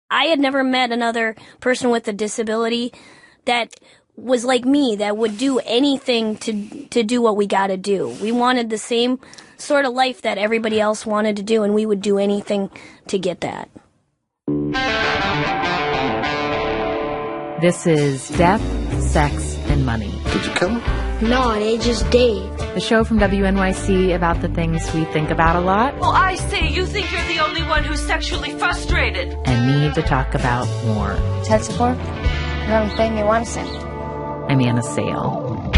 I had never met another person with a disability that was like me, that would do anything to do what we got to do. We wanted the same sort of life that everybody else wanted to do, and we would do anything to get that. This is Death, Sex, and Money. Did you kill him? No, they just Dave. The show from WNYC about the things we think about a lot. Oh, I see. You think you're the only one who's sexually frustrated. And need to talk about more. Child support? You haven't paid me 1 cent. I'm Anna Sale.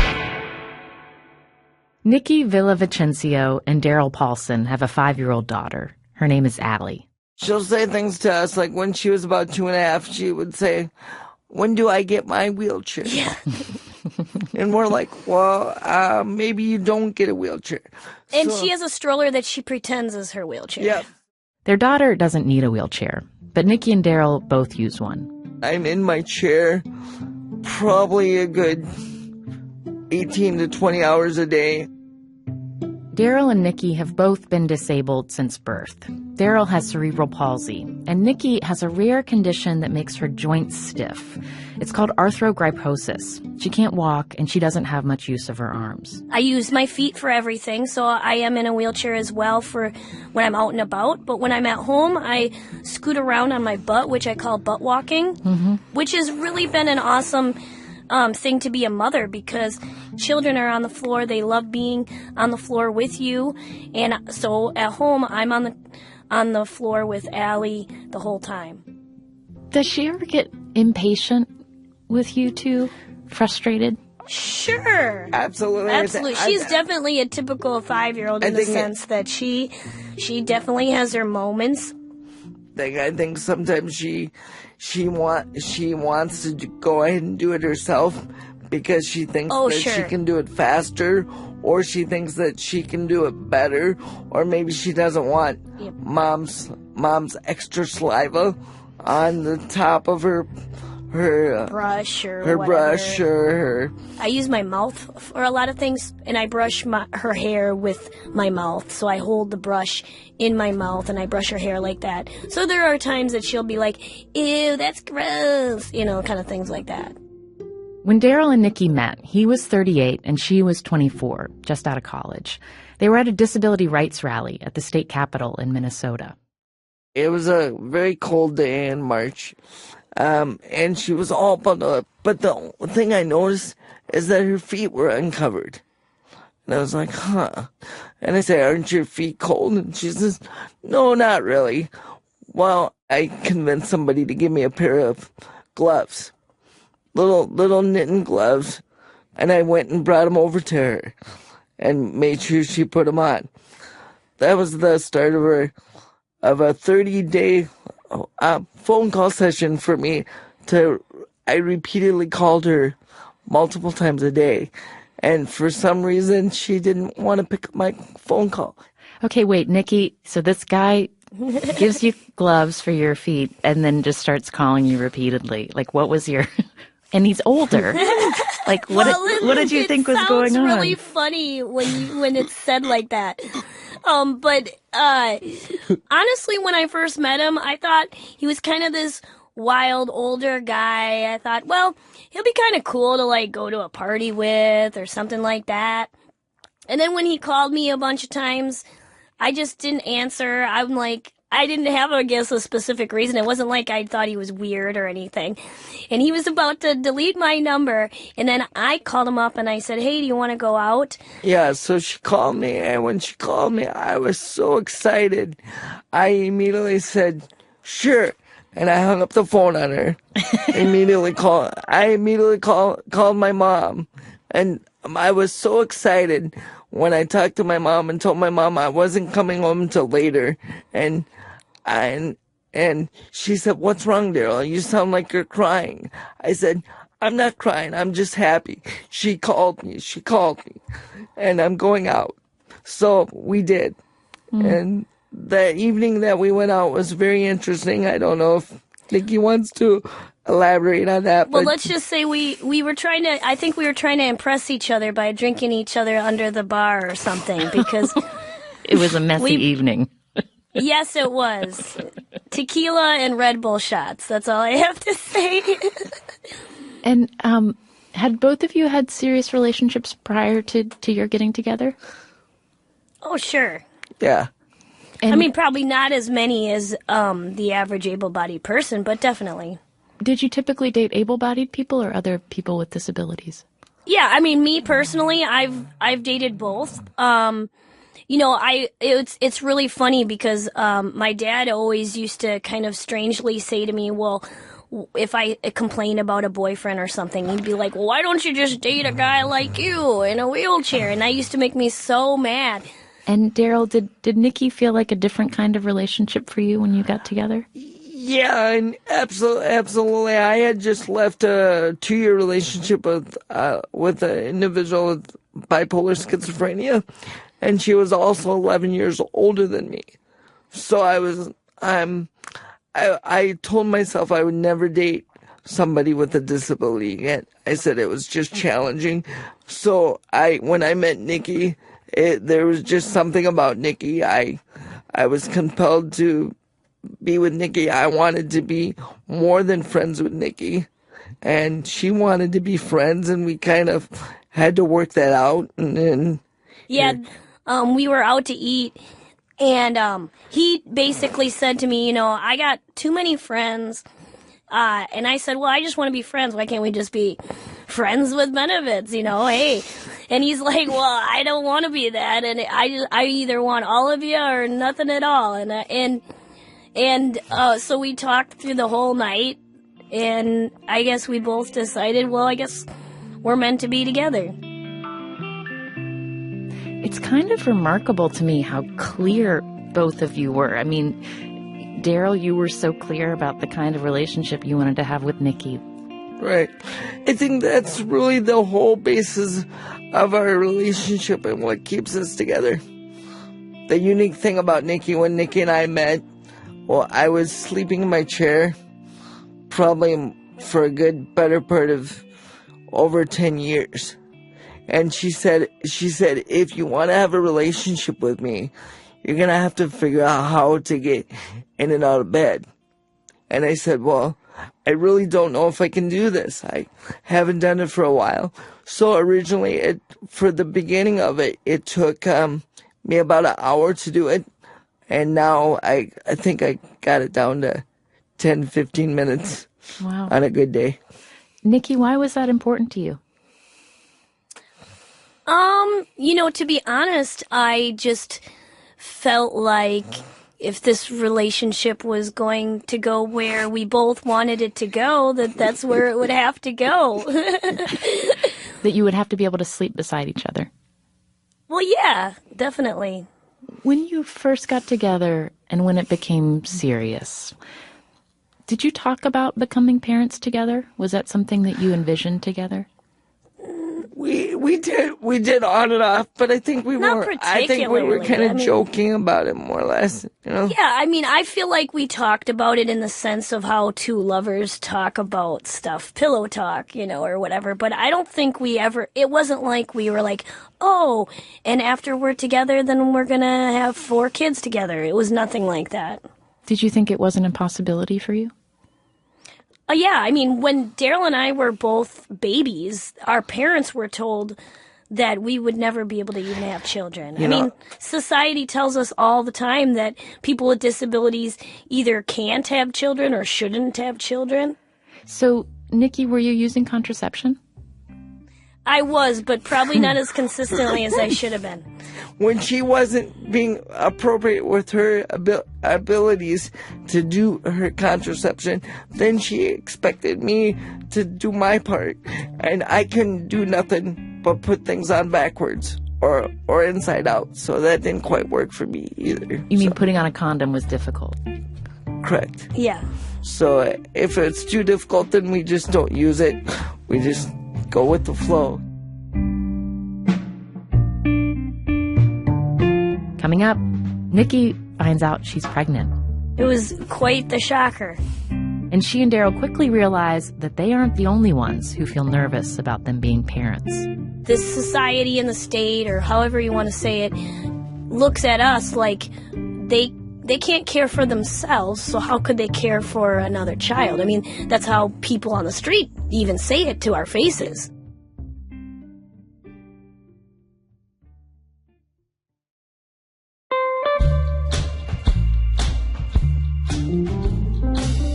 Nikki Villavicencio and Darrell Paulsen have a 5-year-old daughter. Her name is Allie. She'll say things to us like when she was about 2.5, she would say, "When do I get my wheelchair?" Yeah. And we're like, well, maybe you don't get a wheelchair. And she has a stroller that she pretends is her wheelchair. Yep. Their daughter doesn't need a wheelchair, but Nikki and Darrell both use one. I'm in my chair probably a good 18 to 20 hours a day. Darrell and Nikki have both been disabled since birth. Darrell has cerebral palsy, and Nikki has a rare condition that makes her joints stiff. It's called arthogryposis. She can't walk, and she doesn't have much use of her arms. I use my feet for everything, so I am in a wheelchair as well for when I'm out and about. But when I'm at home, I scoot around on my butt, which I call butt walking, which has really been an awesome thing to be a mother, because children are on the floor. They love being on the floor with you. And so at home, I'm on the floor with Allie the whole time. Does she ever get impatient with you two? Frustrated? Sure. Absolutely. Absolutely. She's definitely a typical 5-year-old in the sense that she definitely has her moments. I think sometimes she wants to go ahead and do it herself because she thinks she can do it faster, or she thinks that she can do it better, or maybe she doesn't want mom's extra saliva on the top of her brush or her whatever. brush or her. I use my mouth for a lot of things, and I brush her hair with my mouth. So I hold the brush in my mouth and I brush her hair like that. So there are times that she'll be like, "Ew, that's gross," kind of things like that. When Darrell and Nikki met, he was 38 and she was 24, just out of college. They were at a disability rights rally at the state capitol in Minnesota. It was a very cold day in March. And she was all bundled up. But the thing I noticed is that her feet were uncovered. And I was like, huh. And I said, "Aren't your feet cold?" And she says, "No, not really." Well, I convinced somebody to give me a pair of gloves. Little knitting gloves. And I went and brought them over to her and made sure she put them on. That was the start of a 30-day phone call session for me. I repeatedly called her multiple times a day, and for some reason she didn't want to pick up my phone call. Okay, wait, Nikki, so this guy gives you gloves for your feet and then just starts calling you repeatedly. Like, what was your... And he's older. Like, what did you think was going on? It sounds really funny when it's said like that. But honestly, when I first met him, I thought he was kind of this wild older guy. I thought, well, he'll be kind of cool to go to a party with or something like that. And then when he called me a bunch of times, I just didn't answer. I'm like, I didn't have, I guess, a specific reason. It wasn't like I thought he was weird or anything. And he was about to delete my number. And then I called him up and I said, "Hey, do you want to go out?" Yeah, so she called me. And when she called me, I was so excited. I immediately said, "Sure." And I hung up the phone on her. I immediately called my mom. And I was so excited when I talked to my mom and told my mom I wasn't coming home until later. And she said, "What's wrong, Darrell? You sound like you're crying." I said, "I'm not crying. I'm just happy. She called me. And I'm going out." So we did. And the evening that we went out was very interesting. I don't know if Nikki wants to elaborate on that. Well, let's just say we were trying to impress each other by drinking each other under the bar or something, because it was a messy evening. Yes, it was. Tequila and Red Bull shots. That's all I have to say. And had both of you had serious relationships prior to your getting together? Oh, sure. Yeah. And I mean, probably not as many as the average able-bodied person, but definitely. did you typically date able-bodied people or other people with disabilities? Yeah, I mean, me personally, I've dated both. It's really funny because my dad always used to kind of strangely say to me, well, if I complain about a boyfriend or something, he'd be like, well, why don't you just date a guy like you in a wheelchair? And that used to make me so mad. And Darrell, did Nikki feel like a different kind of relationship for you when you got together? Yeah, and absolutely. I had just left a 2-year relationship with an individual with bipolar schizophrenia, and she was also 11 years older than me. So I told myself I would never date somebody with a disability again. I said it was just challenging. So when I met Nikki, there was just something about Nikki. I was compelled to be with Nikki. I wanted to be more than friends with Nikki, and she wanted to be friends, and we kind of had to work that out. And then we were out to eat, and he basically said to me, I got too many friends, and I said, well, I just want to be friends. Why can't we just be friends with benefits? Hey. And he's like, well, I don't want to be that, and I either want all of you or nothing at all. And so we talked through the whole night, and I guess we both decided, well, I guess we're meant to be together. It's kind of remarkable to me how clear both of you were. I mean, Darrell, you were so clear about the kind of relationship you wanted to have with Nikki. Right. I think that's really the whole basis of our relationship and what keeps us together. The unique thing about Nikki, when Nikki and I met, well, I was sleeping in my chair probably for a good better part of over 10 years. And she said, if you want to have a relationship with me, you're going to have to figure out how to get in and out of bed. And I said, well, I really don't know if I can do this. I haven't done it for a while. So originally, for the beginning of it, it took me about an hour to do it. And now I think I got it down to 10, 15 minutes Wow. on a good day. Nikki, why was that important to you? To be honest, I just felt like if this relationship was going to go where we both wanted it to go, that's where it would have to go. That you would have to be able to sleep beside each other. Well, yeah, definitely. When you first got together and when it became serious, did you talk about becoming parents together? Was that something that you envisioned together? We did on and off, but I think we Not were kind of joking about it more or less, Yeah, I mean, I feel like we talked about it in the sense of how two lovers talk about stuff, pillow talk, or whatever, but I don't think it wasn't like we were like, oh, and after we're together, then we're gonna have 4 kids together. It was nothing like that. Did you think it was an impossibility for you? Yeah, I mean, when Darrell and I were both babies, our parents were told that we would never be able to even have children. I mean, society tells us all the time that people with disabilities either can't have children or shouldn't have children. So, Nikki, were you using contraception? I was, but probably not as consistently as I should have been. When she wasn't being appropriate with her abilities to do her contraception, then she expected me to do my part. And I couldn't do nothing but put things on backwards or inside out. So that didn't quite work for me either. You mean putting on a condom was difficult? Correct. Yeah. So if it's too difficult, then we just don't use it. We just go with the flow. Coming up, Nikki finds out she's pregnant. It was quite the shocker. And she and Darrell quickly realize that they aren't the only ones who feel nervous about them being parents. This society and the state, or however you want to say it, looks at us like they they can't care for themselves, so how could they care for another child? I mean, that's how people on the street even say it to our faces.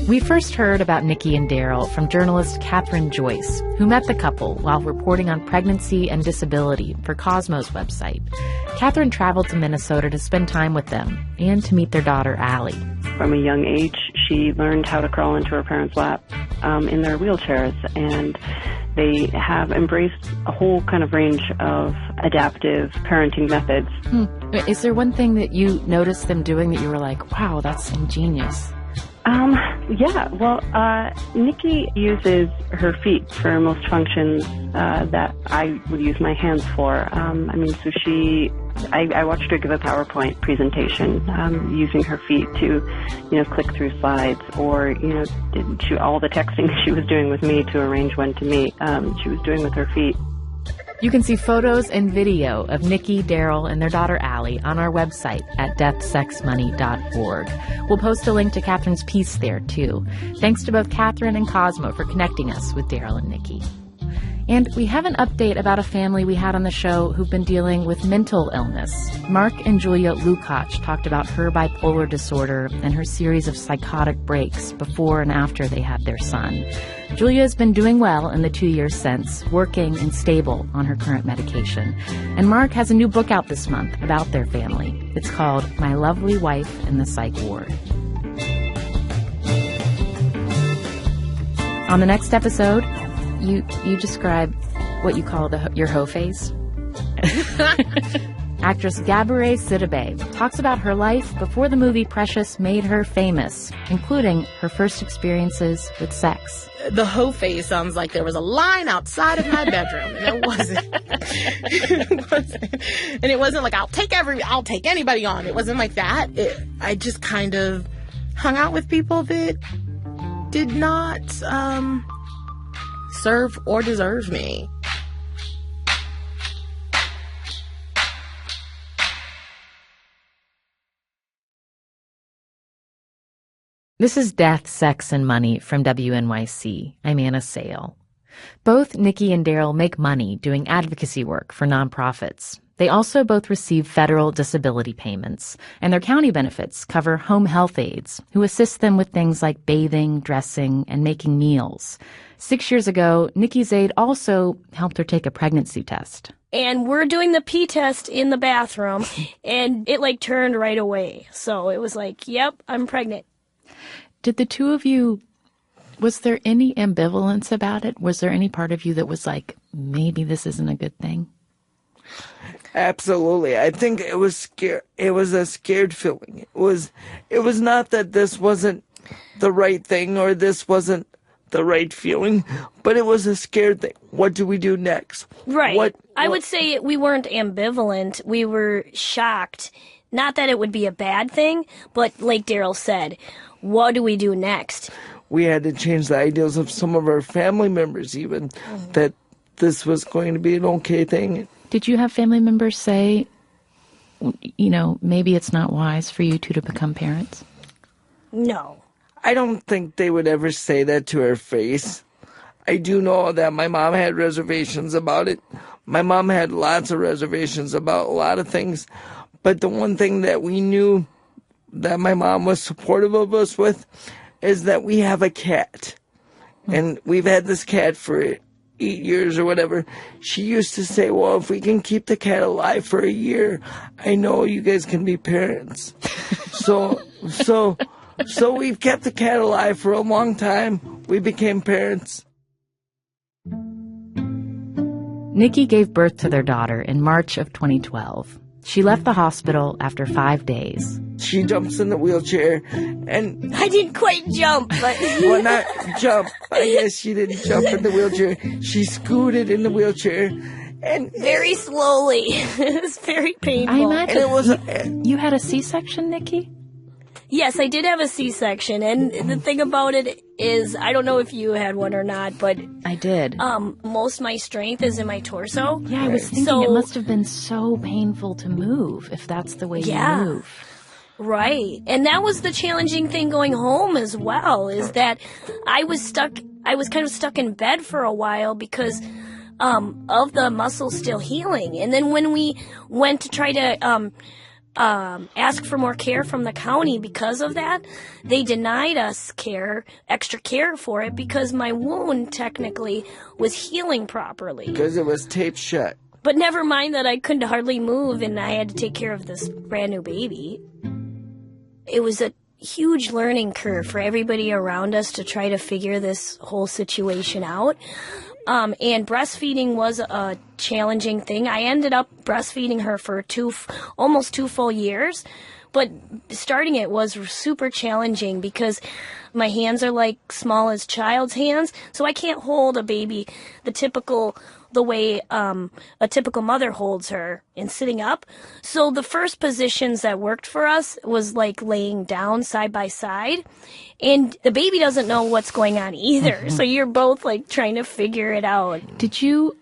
We first heard about Nikki and Darrell from journalist Kathryn Joyce, who met the couple while reporting on pregnancy and disability for Cosmo's website. Kathryn traveled to Minnesota to spend time with them and to meet their daughter, Allie. From a young age, she learned how to crawl into her parents' lap in their wheelchairs, and they have embraced a whole kind of range of adaptive parenting methods. Is there one thing that you noticed them doing that you were like, wow, that's ingenious? Nikki uses her feet for most functions that I would use my hands for. I watched her give a PowerPoint presentation using her feet to, click through slides, or, all the texting she was doing with me to arrange when to meet, she was doing with her feet. You can see photos and video of Nikki, Darrell, and their daughter Allie on our website at deathsexmoney.org. We'll post a link to Kathryn's piece there, too. Thanks to both Kathryn and Cosmo for connecting us with Darrell and Nikki. And we have an update about a family we had on the show who've been dealing with mental illness. Mark and Julia Lukács talked about her bipolar disorder and her series of psychotic breaks before and after they had their son. Julia's been doing well in the 2 years since, working and stable on her current medication. And Mark has a new book out this month about their family. It's called My Lovely Wife in the Psych Ward. On the next episode, you describe what you call your hoe phase. Actress Gabourey Sidibe talks about her life before the movie Precious made her famous, including her first experiences with sex. The hoe phase sounds like there was a line outside of my bedroom, and it wasn't. And it wasn't like I'll take anybody on. It wasn't like that. I just kind of hung out with people that did not serve or deserve me. This is Death, Sex, and Money from WNYC. I'm Anna Sale. Both Nikki and Darrell make money doing advocacy work for nonprofits. They also both receive federal disability payments, and their county benefits cover home health aides who assist them with things like bathing, dressing, and making meals. 6 years ago, Nikki's aide also helped her take a pregnancy test. And we're doing the pee test in the bathroom, and it turned right away. So it was like, yep, I'm pregnant. Did the two of you, was there any ambivalence about it? Was there any part of you that was like, maybe this isn't a good thing? Absolutely. I think it was a scared feeling. It was not that this wasn't the right thing or this wasn't the right feeling, but it was a scared thing. What do we do next? Right. I would say we weren't ambivalent. We were shocked. Not that it would be a bad thing, but like Darrell said, what do we do next? We had to change the ideals of some of our family members even, that this was going to be an okay thing. Did you have family members say, maybe it's not wise for you two to become parents? No. I don't think they would ever say that to her face. I do know that my mom had reservations about it. My mom had lots of reservations about a lot of things. But the one thing that we knew that my mom was supportive of us with is that we have a cat. And we've had this cat for 8 years or whatever. She used to say, well, if we can keep the cat alive for a year, I know you guys can be parents. So we've kept the cat alive for a long time. We became parents. Nikki gave birth to their daughter in March of 2012. She left the hospital after 5 days. She jumps in the wheelchair, and I didn't quite jump, but... Well, not jump. I guess she didn't jump in the wheelchair. She scooted in the wheelchair, and... Very slowly. It was very painful. I imagine and it was you had a C-section, Nikki? Yes, I did have a C-section, and the thing about it is, I don't know if you had one or not, but... I did. Most of my strength is in my torso. Yeah, I was thinking it must have been so painful to move, if that's the way you move. Right. And that was the challenging thing going home as well, is that I was kind of stuck in bed for a while because of the muscle still healing. And then when we went to try to ask for more care from the county because of that, they denied us extra care for it, because my wound technically was healing properly. Because it was taped shut. But never mind that I couldn't hardly move and I had to take care of this brand new baby. It was a huge learning curve for everybody around us to try to figure this whole situation out. And breastfeeding was a challenging thing. I ended up breastfeeding her for almost 2 full years. But starting it was super challenging because my hands are like small as child's hands. So I can't hold a baby the way a typical mother holds her in sitting up. So the first positions that worked for us was like laying down side by side. And the baby doesn't know what's going on either. So you're both like trying to figure it out. Did you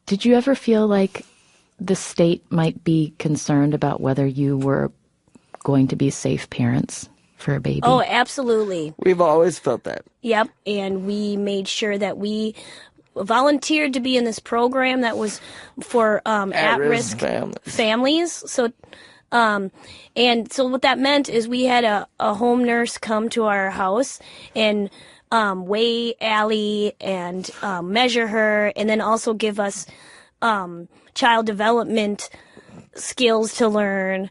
ever feel like the state might be concerned about whether you were going to be safe parents for a baby? Oh, absolutely. We've always felt that. Yep. And we made sure that we volunteered to be in this program that was for at-risk families. So, and so what that meant is we had a home nurse come to our house and weigh Allie and measure her, and then also give us child development skills to learn.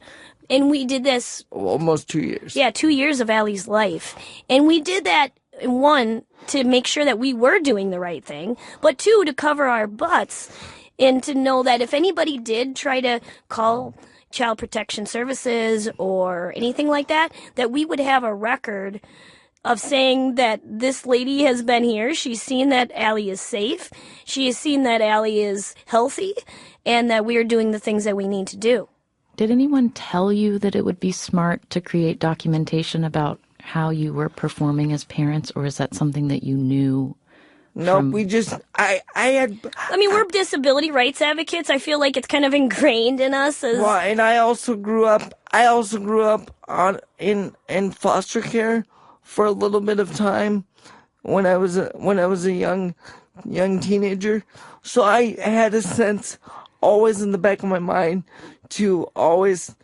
And we did this almost 2 years. Yeah, 2 years of Allie's life. And we did that, one, to make sure that we were doing the right thing, but two, to cover our butts and to know that if anybody did try to call Child Protection Services or anything like that, that we would have a record of saying that this lady has been here, she's seen that Allie is safe, she has seen that Allie is healthy, and that we are doing the things that we need to do. Did anyone tell you that it would be smart to create documentation about how you were performing as parents, or is that something that you knew? No, we just, I mean, we're disability rights advocates. I feel like it's kind of ingrained in us. Well, and I also grew up in foster care for a little bit of time when I was a young teenager. So I had a sense always in the back of my mind to always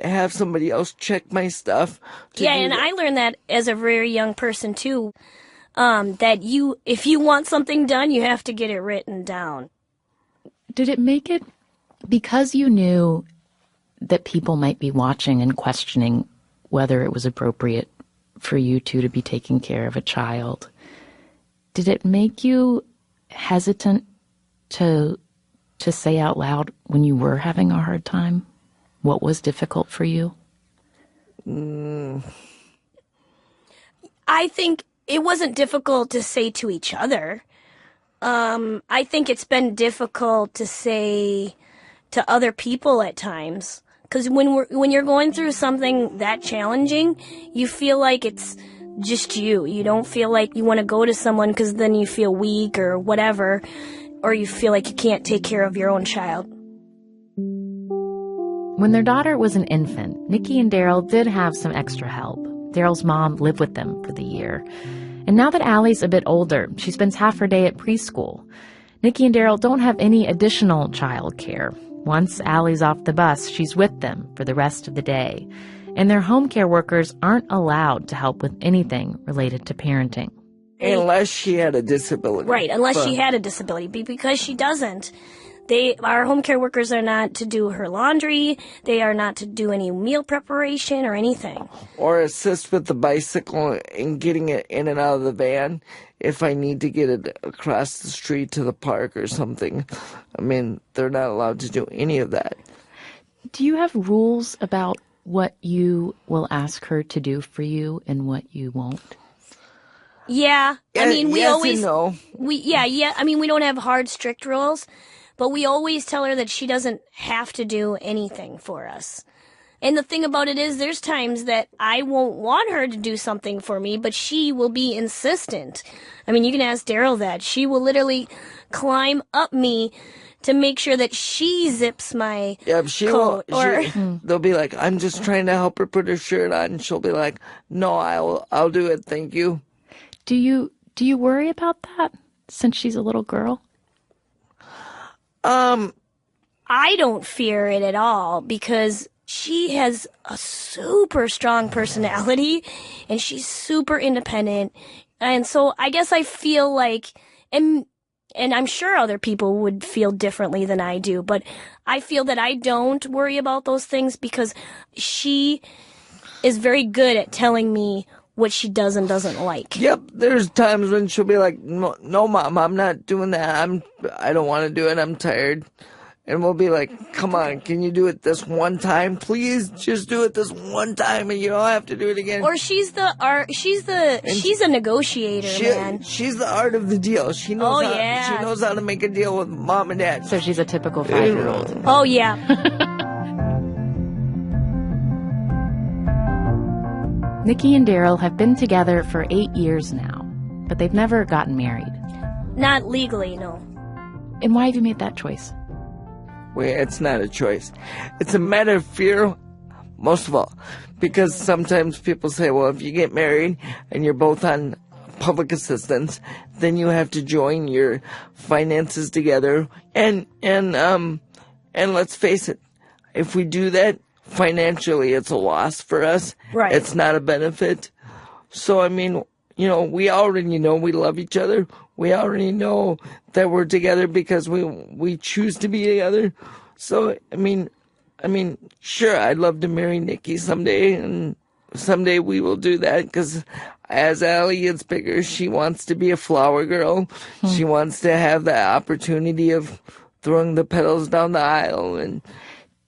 have somebody else check my stuff. Yeah, and I learned that as a very young person too. That if you want something done, you have to get it written down. Did it make it, because you knew that people might be watching and questioning whether it was appropriate for you two to be taking care of a child, did it make you hesitant to say out loud when you were having a hard time what was difficult for you? I think it wasn't difficult to say to each other. I think it's been difficult to say to other people at times. Because when you're going through something that challenging, you feel like it's just you. You don't feel like you want to go to someone because then you feel weak or whatever, or you feel like you can't take care of your own child. When their daughter was an infant, Nikki and Darrell did have some extra help. Darrell's mom lived with them for the year. And now that Allie's a bit older, she spends half her day at preschool. Nikki and Darrell don't have any additional child care. Once Allie's off the bus, she's with them for the rest of the day. And their home care workers aren't allowed to help with anything related to parenting. Unless she had a disability. Right, unless she had a disability. Because she doesn't. Our home care workers are not to do her laundry. They are not to do any meal preparation or anything. Or assist with the bicycle and getting it in and out of the van if I need to get it across the street to the park or something. I mean, they're not allowed to do any of that. Do you have rules about what you will ask her to do for you and what you won't? Yeah. I mean, we yes always... And no. I mean, we don't have hard, strict rules. But we always tell her that she doesn't have to do anything for us. And the thing about it is there's times that I won't want her to do something for me, but she will be insistent. I mean, you can ask Darrell that. She will literally climb up me to make sure that she zips my coat. or They'll be like, I'm just trying to help her put her shirt on. And she'll be like, no, I'll do it. Thank you. Do you worry about that since she's a little girl? I don't fear it at all because she has a super strong personality and she's super independent. And so I guess I feel like, and I'm sure other people would feel differently than I do, but I feel that I don't worry about those things because she is very good at telling me what she does and doesn't like. Yep, there's times when she'll be like, no, Mom, I'm not doing that. I don't want to do it. I'm tired. And we'll be like, come on, can you do it this one time? Please just do it this one time and you don't have to do it again. Or she's a negotiator, man. She's the art of the deal. She knows she knows how to make a deal with Mom and Dad. So she's a typical 5-year-old. Oh, yeah. Nikki and Darrell have been together for 8 years now, but they've never gotten married. Not legally, no. And why have you made that choice? Well, it's not a choice. It's a matter of fear, most of all, because sometimes people say, well, if you get married and you're both on public assistance, then you have to join your finances together. And let's face it, if we do that, financially it's a loss for us. Right. It's not a benefit. So, I mean, we already know we love each other. We already know that we're together because we choose to be together. So, I mean, sure, I'd love to marry Nikki someday, and someday we will do that because as Allie gets bigger, she wants to be a flower girl. She wants to have the opportunity of throwing the petals down the aisle. And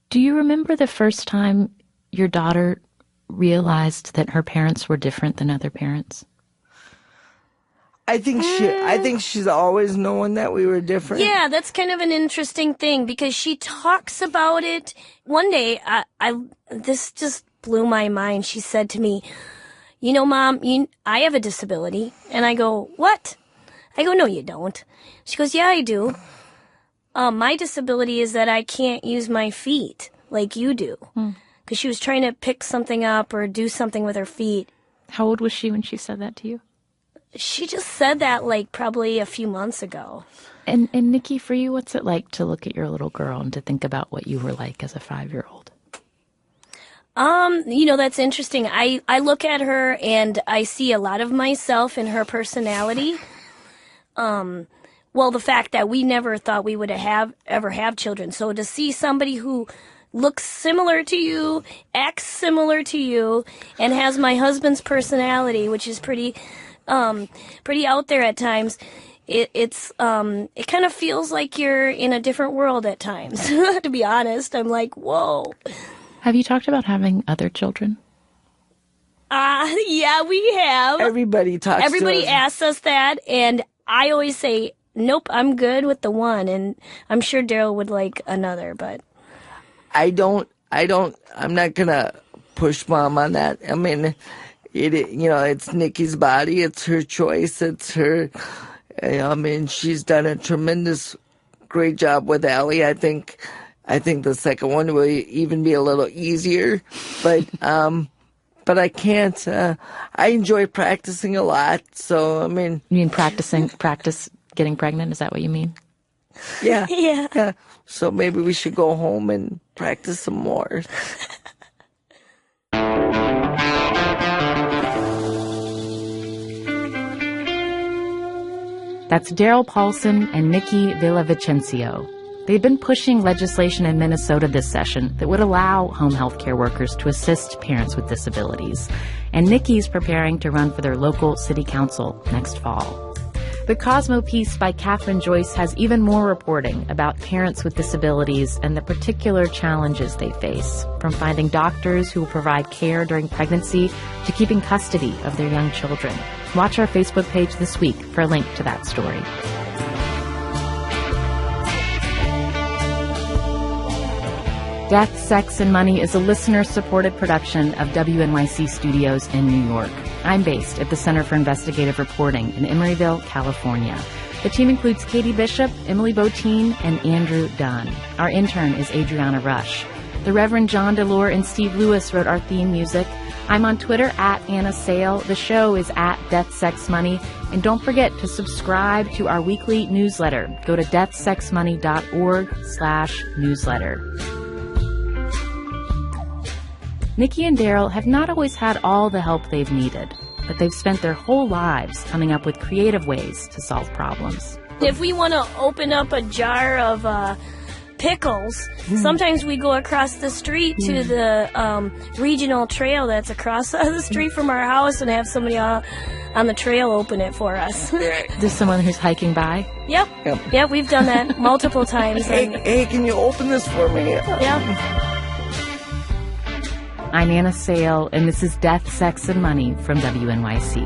do you remember the first time your daughter realized that her parents were different than other parents? I think she's always known that we were different. Yeah, that's kind of an interesting thing because she talks about it. One day, this just blew my mind. She said to me, Mom, I have a disability. And I go, what? I go, no, you don't. She goes, yeah, I do. My disability is that I can't use my feet like you do. Because she was trying to pick something up or do something with her feet. How old was she when she said that to you? She just said that probably a few months ago. And Nikki, for you, what's it like to look at your little girl and to think about what you were like as a 5-year-old? That's interesting. I look at her and I see a lot of myself in her personality. The fact that we never thought we would ever have children. So to see somebody who looks similar to you, acts similar to you, and has my husband's personality, which is pretty out there at times. It kind of feels like you're in a different world at times. To be honest, I'm like, whoa. Have you talked about having other children? Yeah, we have. Everybody asks us that, and I always say, nope, I'm good with the one, and I'm sure Darrell would like another, but I'm not gonna push Mom on that. I mean, it's Nikki's body. It's her choice. It's her. She's done a great job with Allie. I think the second one will even be a little easier. But I can't. I enjoy practicing a lot. So, I mean. You mean practice getting pregnant? Is that what you mean? Yeah. Yeah. So maybe we should go home and practice some more. That's Darrell Paulsen and Nikki Villavicencio. They've been pushing legislation in Minnesota this session that would allow home health care workers to assist parents with disabilities. And Nikki's preparing to run for their local city council next fall. The Cosmo piece by Kathryn Joyce has even more reporting about parents with disabilities and the particular challenges they face, from finding doctors who will provide care during pregnancy to keeping custody of their young children. Watch our Facebook page this week for a link to that story. Death, Sex, and Money is a listener-supported production of WNYC Studios in New York. I'm based at the Center for Investigative Reporting in Emeryville, California. The team includes Katie Bishop, Emily Botine, and Andrew Dunn. Our intern is Adriana Rush. The Reverend John DeLore and Steve Lewis wrote our theme music. I'm on Twitter at Anna Sale. The show is at Death, Sex, Money. And don't forget to subscribe to our weekly newsletter. Go to deathsexmoney.org/newsletter. Nikki and Darrell have not always had all the help they've needed, but they've spent their whole lives coming up with creative ways to solve problems. If we want to open up a jar of pickles, sometimes we go across the street to the regional trail that's across the street from our house and have somebody on the trail open it for us. There's someone who's hiking by? Yep. Yep, we've done that multiple times. Hey, can you open this for me? Yep. I'm Anna Sale, and this is Death, Sex, and Money from WNYC.